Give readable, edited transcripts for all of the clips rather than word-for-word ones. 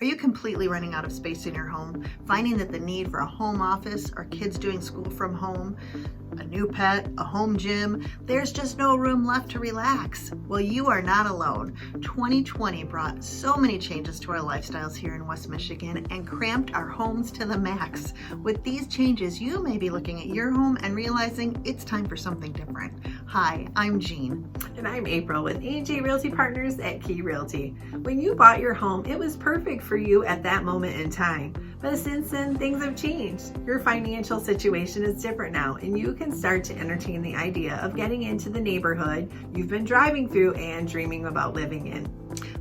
Are you completely running out of space in your home, finding that the need for a home office or kids doing school from home, a new pet, a home gym, there's just no room left to relax? Well, you are not alone. 2020 brought so many changes to our lifestyles here in West Michigan and cramped our homes to the max. With these changes, you may be looking at your home and realizing it's time for something different. Hi, I'm Jean. And I'm April with A&J Realty Partners at Key Realty. When you bought your home, it was perfect for you at that moment in time. But since then, things have changed. Your financial situation is different now, and you can start to entertain the idea of getting into the neighborhood you've been driving through and dreaming about living in.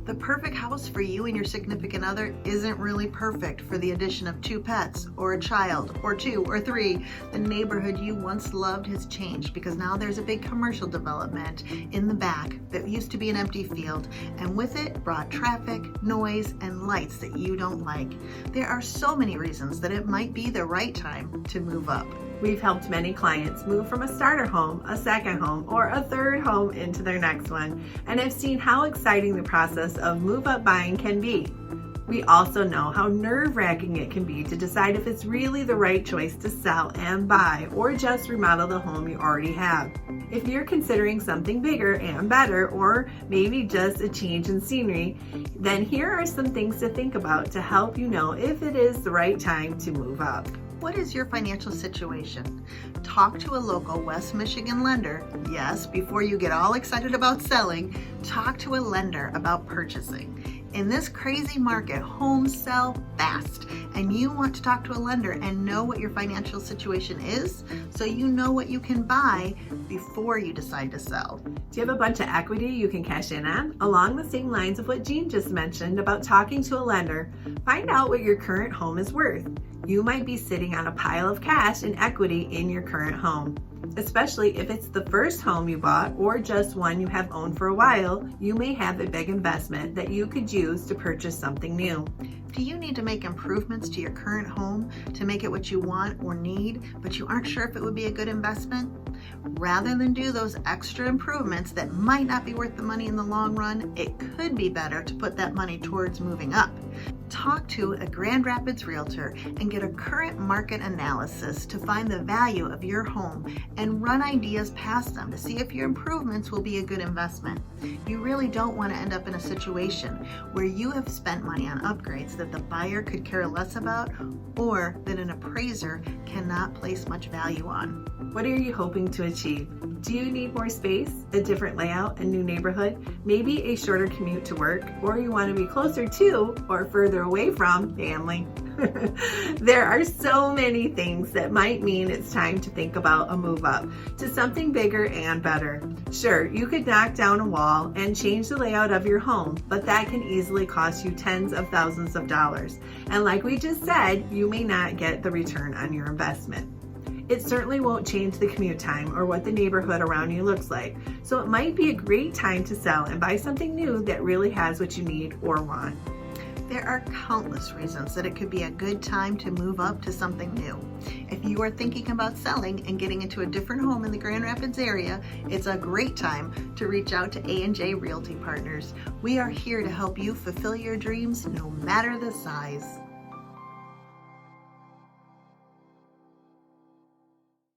The perfect house for you and your significant other isn't really perfect for the addition of 2 pets or a child or 2 or 3. The neighborhood you once loved has changed because now there's a big commercial development in the back that used to be an empty field, and with it brought traffic, noise, and lights that you don't like. There are so many reasons that it might be the right time to move up. We've helped many clients move from a starter home, a second home, or a third home into their next one, and have seen how exciting the process of move-up buying can be. We also know how nerve-wracking it can be to decide if it's really the right choice to sell and buy, or just remodel the home you already have. If you're considering something bigger and better, or maybe just a change in scenery, then here are some things to think about to help you know if it is the right time to move up. What is your financial situation? Talk to a local West Michigan lender. Yes, before you get all excited about selling, talk to a lender about purchasing. In this crazy market, homes sell fast, and you want to talk to a lender and know what your financial situation is so you know what you can buy before you decide to sell. Do you have a bunch of equity you can cash in on? Along the same lines of what Jean just mentioned about talking to a lender, find out what your current home is worth. You might be sitting on a pile of cash and equity in your current home. Especially if it's the first home you bought or just one you have owned for a while, you may have a big investment that you could use to purchase something new. Do you need to make improvements to your current home to make it what you want or need, but you aren't sure if it would be a good investment? Rather than do those extra improvements that might not be worth the money in the long run, it could be better to put that money towards moving up. Talk to a Grand Rapids realtor and get a current market analysis to find the value of your home and run ideas past them to see if your improvements will be a good investment. You really don't want to end up in a situation where you have spent money on upgrades that the buyer could care less about or that an appraiser cannot place much value on. What are you hoping to achieve? Do you need more space, a different layout, a new neighborhood, maybe a shorter commute to work, or you want to be closer to or further away from family? There are so many things that might mean it's time to think about a move up to something bigger and better. Sure, you could knock down a wall and change the layout of your home, but that can easily cost you tens of thousands of dollars. And like we just said, you may not get the return on your investment. It certainly won't change the commute time or what the neighborhood around you looks like. So it might be a great time to sell and buy something new that really has what you need or want. There are countless reasons that it could be a good time to move up to something new. If you are thinking about selling and getting into a different home in the Grand Rapids area, it's a great time to reach out to A&J Realty Partners. We are here to help you fulfill your dreams no matter the size.